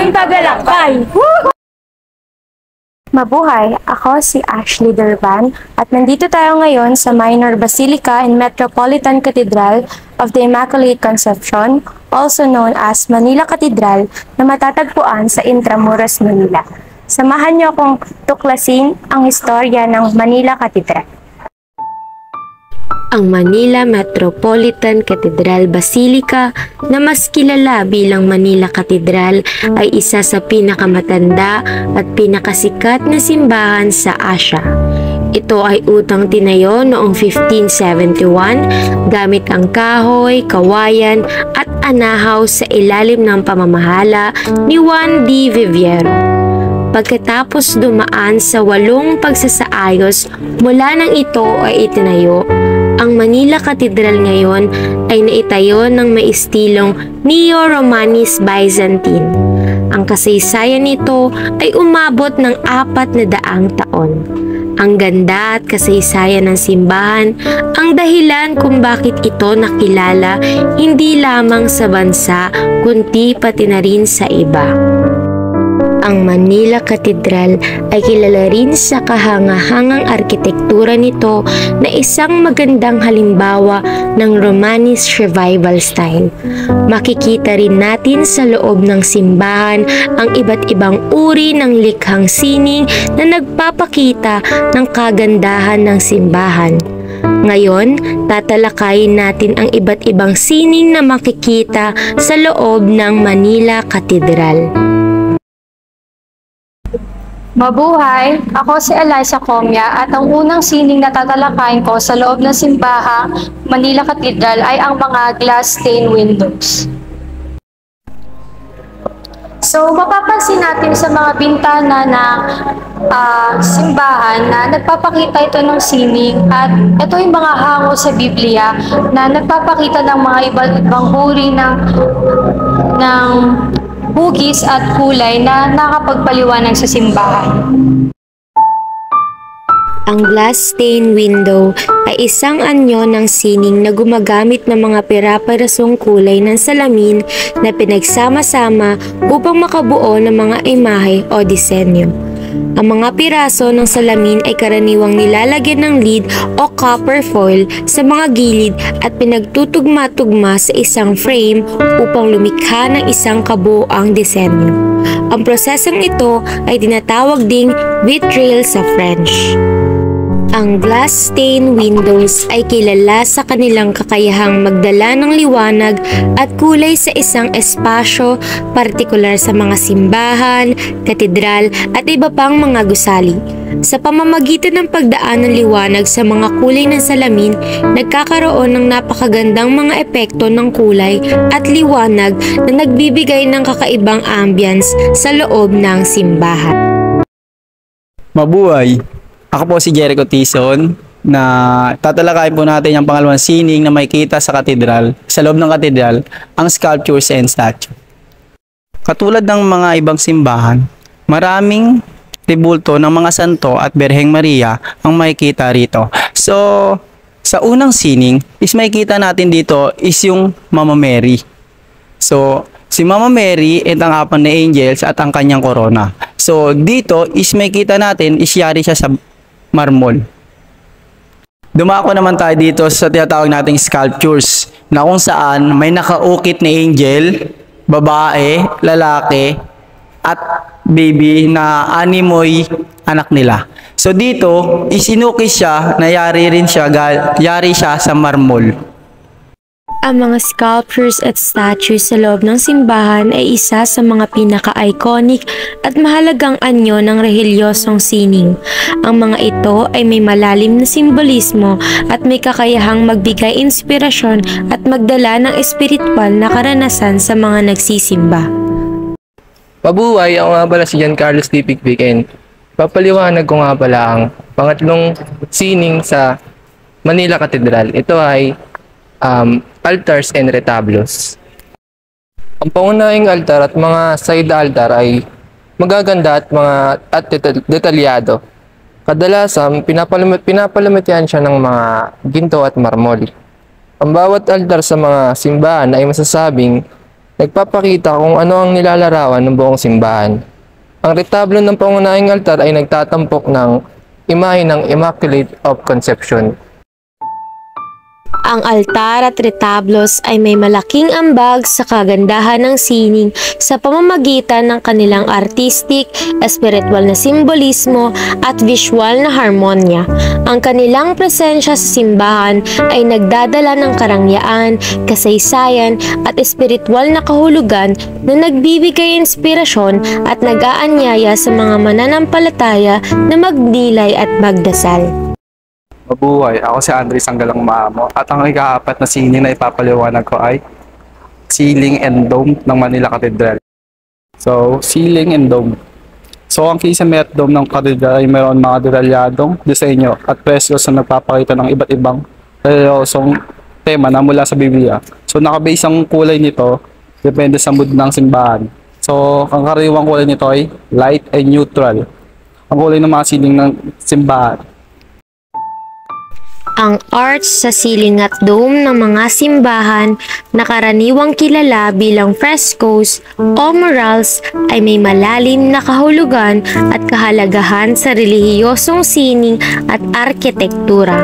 aming tagalakbay! Mabuhay! Ako si Ashley Durban at nandito tayo ngayon sa Minor Basilica and Metropolitan Cathedral of the Immaculate Conception, also known as Manila Cathedral, na matatagpuan sa Intramuros, Manila. Samahan niyo akong tuklasin ang istorya ng Manila Cathedral. Ang Manila Metropolitan Cathedral Basilica na mas kilala bilang Manila Cathedral ay isa sa pinakamatanda at pinakasikat na simbahan sa Asia. Ito ay utang tinayo noong 1571 gamit ang kahoy, kawayan at anahaw sa ilalim ng pamamahala ni Juan de Vivero. Pagkatapos dumaan sa 8 pagsasaayos mula nang ito ay itinayo, ang Manila Cathedral ngayon ay naitayo ng may estilong Neo-Romanist Byzantine. Ang kasaysayan nito ay umabot ng 400 taon. Ang ganda at kasaysayan ng simbahan ang dahilan kung bakit ito nakilala hindi lamang sa bansa kundi pati na rin sa iba. Ang Manila Cathedral ay kilala rin sa kahangahangang arkitektura nito na isang magandang halimbawa ng Romanist Revival style. Makikita rin natin sa loob ng simbahan ang iba't ibang uri ng likhang sining na nagpapakita ng kagandahan ng simbahan. Ngayon, tatalakayin natin ang iba't ibang sining na makikita sa loob ng Manila Cathedral. Mabuhay! Ako si Eliza Comia at ang unang sining na tatalakayin ko sa loob ng simbahang Manila Cathedral ay ang mga glass stained windows. So, mapapansin natin sa mga bintana ng simbahan na nagpapakita ito ng sining at ito yung mga hango sa Biblia na nagpapakita ng mga ibang uri ng hugis at kulay na nakapagpaliwanag sa simbahan. Ang glass stained window ay isang anyo ng sining na gumagamit ng mga pira-pirasong kulay ng salamin na pinagsama-sama upang makabuo ng mga imahe o disenyo. Ang mga piraso ng salamin ay karaniwang nilalagyan ng lead o copper foil sa mga gilid at pinagtutugma-tugma sa isang frame upang lumikha ng isang kabuoang disenyo. Ang prosesong ito ay tinatawag ding vitrail sa French. Ang glass stained windows ay kilala sa kanilang kakayahang magdala ng liwanag at kulay sa isang espasyo, partikular sa mga simbahan, katedral at iba pang mga gusali. Sa pamamagitan ng pagdaan ng liwanag sa mga kulay ng salamin, nagkakaroon ng napakagandang mga epekto ng kulay at liwanag na nagbibigay ng kakaibang ambience sa loob ng simbahan. Mabuhay! Ako po si Jericho Tison na tatalakayin po natin yung pangalawang sining na makikita sa katedral, sa loob ng katedral, ang sculptures and statue. Katulad ng mga ibang simbahan, maraming tribulto ng mga santo at Berheng Maria ang makikita rito. So, sa unang sining is makikita natin dito is yung Mama Mary. So, si Mama Mary at ang 4 na angels at ang kanyang korona. So, dito is makikita natin is yari siya sa marmol. Dumako naman tayo dito sa tinatawag nating sculptures na kung saan may nakaukit na angel, babae, lalaki, at baby na animoy anak nila. So dito, isinukis siya na yari siya sa marmol. Ang mga sculptures at statues sa loob ng simbahan ay isa sa mga pinaka-iconic at mahalagang anyo ng relihiyosong sining. Ang mga ito ay may malalim na simbolismo at may kakayahang magbigay inspirasyon at magdala ng espiritual na karanasan sa mga nagsisimba. Mabuhay! Ako nga pala si Jan Carlos D. Pickwick and papaliwanag ko nga pala ang pangatlong sining sa Manila Cathedral. Ito ay altars and retablos. Ang pangunahing altar at mga side altar ay magaganda at detalyado. Kadalasan, pinapalamutihan siya ng mga ginto at marmol. Ang bawat altar sa mga simbahan ay masasabing nagpapakita kung ano ang nilalarawan ng buong simbahan. Ang retablo ng pangunahing altar ay nagtatampok ng imahe ng Immaculate of Conception. Ang altar at retablos ay may malaking ambag sa kagandahan ng sining sa pamamagitan ng kanilang artistic, espiritual na simbolismo at visual na harmonya. Ang kanilang presensya sa simbahan ay nagdadala ng karangyaan, kasaysayan at espiritual na kahulugan na nagbibigay inspirasyon at nag-aanyaya sa mga mananampalataya na magnilay at magdasal. Mabuhay, ako si Andres Anggalang Maamo at ang ikaapat na sining na ipapaliwanag ko ay Ceiling and Dome ng Manila Cathedral. So, Ceiling and Dome. So, ang kisame at dome ng Cathedral ay mayroon mga detalyadong disenyo at frescoes na nagpapakita ng iba't ibang relosong tema na mula sa Biblia. So, nakabase ang kulay nito depende sa mood ng simbahan. So, ang karaniwang kulay nito ay light and neutral. Ang kulay ng mga siling ng simbahan. Ang arch sa ceiling at dome ng mga simbahan na karaniwang kilala bilang frescoes o murals ay may malalim na kahulugan at kahalagahan sa relihiyosong sining at arkitektura.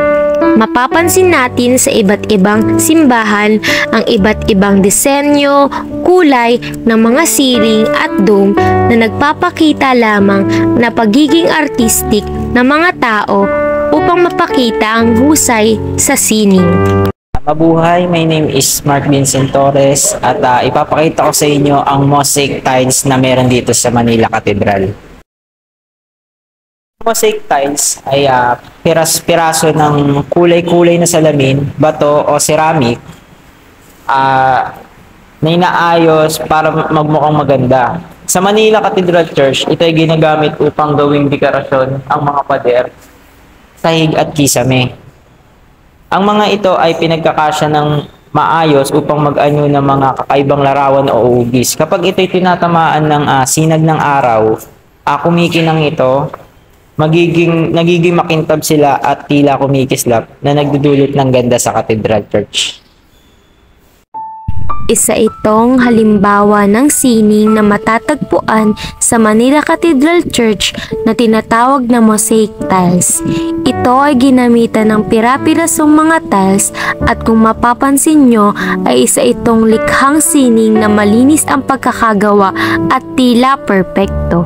Mapapansin natin sa iba't ibang simbahan ang iba't ibang disenyo, kulay ng mga ceiling at dome na nagpapakita lamang na pagiging artistic ng mga tao upang mapakita ang husay sa sining. Mabuhay, my name is Mark Vincent Torres at ipapakita ko sa inyo ang mosaic tiles na meron dito sa Manila Cathedral. Mosaic tiles ay piras-piraso ng kulay-kulay na salamin, bato o ceramic na inaayos para magmukhang maganda. Sa Manila Cathedral Church, ito ay ginagamit upang gawing dekorasyon ang mga pader, sahig at kisame. Ang mga ito ay pinagkakasya ng maayos upang mag-anyo ng mga kakaibang larawan o ugis. Kapag ito'y tinatamaan ng sinag ng araw, kumikinang ito, nagiging makintab sila at tila kumikislap na nagdudulot ng ganda sa Cathedral Church. Isa itong halimbawa ng sining na matatagpuan sa Manila Cathedral Church na tinatawag na mosaic tiles. Ito ay ginamitan ng pira-pirasong mga tiles at kung mapapansin nyo ay isa itong likhang sining na malinis ang pagkakagawa at tila perpekto.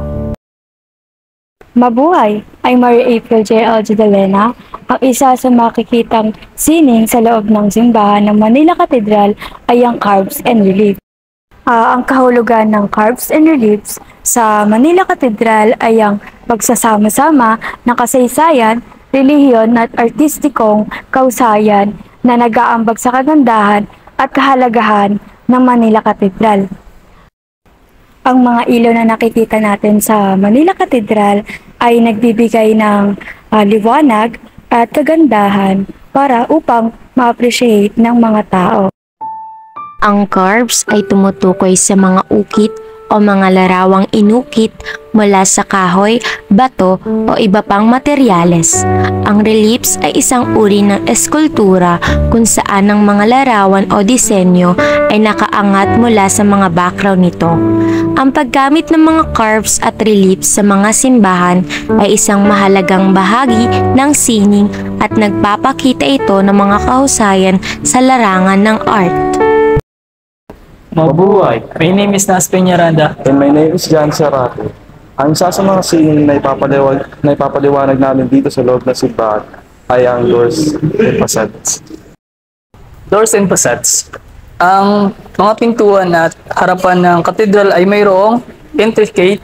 Mabuhay! I'm Maria April J. Algidalena, ang isa sa makikitang sining sa loob ng simbahan ng Manila Cathedral ay ang carves and reliefs. Ang kahulugan ng carves and reliefs sa Manila Cathedral ay ang pagsasama-sama ng kasaysayan, relihiyon at artistikong kausayan na nag-aambag sa kagandahan at kahalagahan ng Manila Cathedral. Ang mga ilaw na nakikita natin sa Manila Cathedral ay nagbibigay ng liwanag at kagandahan para upang ma-appreciate ng mga tao. Ang carves ay tumutukoy sa mga ukit o mga larawang inukit mula sa kahoy, bato o iba pang materyales. Ang reliefs ay isang uri ng eskultura kung saan ang mga larawan o disenyo ay nakaangat mula sa mga background nito. Ang paggamit ng mga carves at reliefs sa mga simbahan ay isang mahalagang bahagi ng sining at nagpapakita ito ng mga kahusayan sa larangan ng art. Mabuhay! My name is Nas Peñaranda. And my name is Jan Serrate. Ang isa sa mga sining na ipapaliwanag namin dito sa loob ng simbahan ay ang doors and facades. Doors and facades. Ang mga pintuan at harapan ng katedral ay mayroong intricate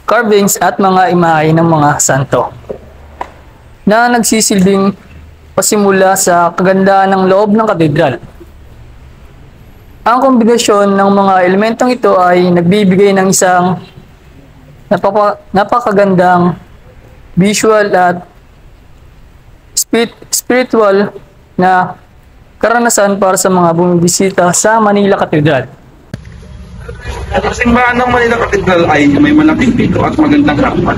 carvings at mga imahe ng mga santo na nagsisilbing pasimula sa kagandahan ng loob ng katedral. Ang kombinasyon ng mga elementong ito ay nagbibigay ng isang napakagandang visual at spiritual na karanasan para sa mga bumibisita sa Manila Cathedral. Ang simbahan ng Manila Cathedral ay may malaking pinto at magandang harapan.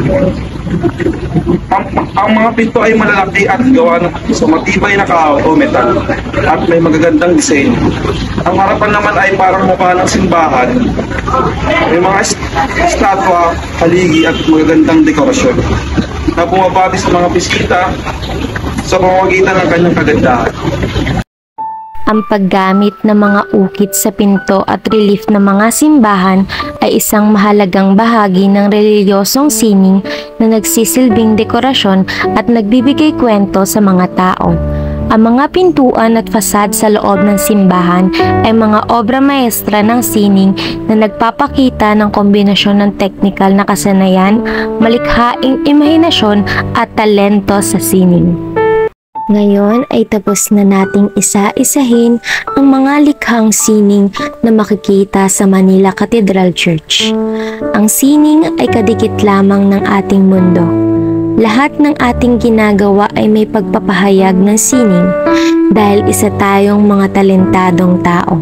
Ang mga pinto ay malalaki at gawa sa matibay na kahoy o metal at may magagandang disenyo. Ang harapan naman ay parang mukha ng simbahan. May mga estatwa, haligi at magagandang dekorasyon na bumabati sa mga bisita sa pamamagitan ng kanyang kagandahan. Ang paggamit ng mga ukit sa pinto at relief ng mga simbahan ay isang mahalagang bahagi ng reliyosong sining na nagsisilbing dekorasyon at nagbibigay kwento sa mga tao. Ang mga pintuan at fasad sa loob ng simbahan ay mga obra maestra ng sining na nagpapakita ng kombinasyon ng teknikal na kasanayan, malikhaing imahinasyon at talento sa sining. Ngayon ay tapos na nating isa-isahin ang mga likhang sining na makikita sa Manila Cathedral Church. Ang sining ay kadikit lamang ng ating mundo. Lahat ng ating ginagawa ay may pagpapahayag ng sining dahil isa tayong mga talentadong tao.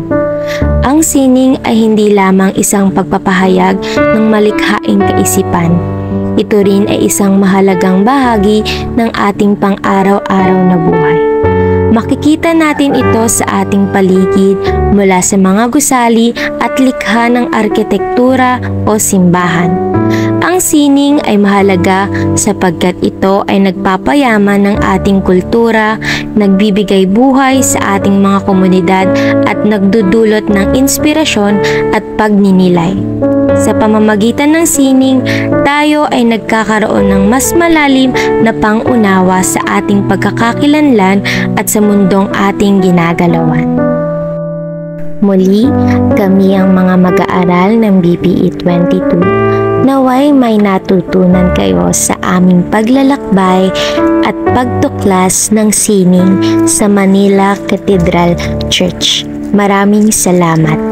Ang sining ay hindi lamang isang pagpapahayag ng malikhaing kaisipan. Ito rin ay isang mahalagang bahagi ng ating pang-araw-araw na buhay. Makikita natin ito sa ating paligid mula sa mga gusali at likha ng arkitektura o simbahan. Ang sining ay mahalaga sapagkat ito ay nagpapayaman ng ating kultura, nagbibigay buhay sa ating mga komunidad at nagdudulot ng inspirasyon at pagninilay. Sa pamamagitan ng sining, tayo ay nagkakaroon ng mas malalim na pangunawa sa ating pagkakakilanlan at sa mundong ating ginagalawan. Muli, kami ang mga mag-aaral ng BPE 22. Naway may natutunan kayo sa aming paglalakbay at pagtuklas ng sining sa Manila Cathedral Church. Maraming salamat.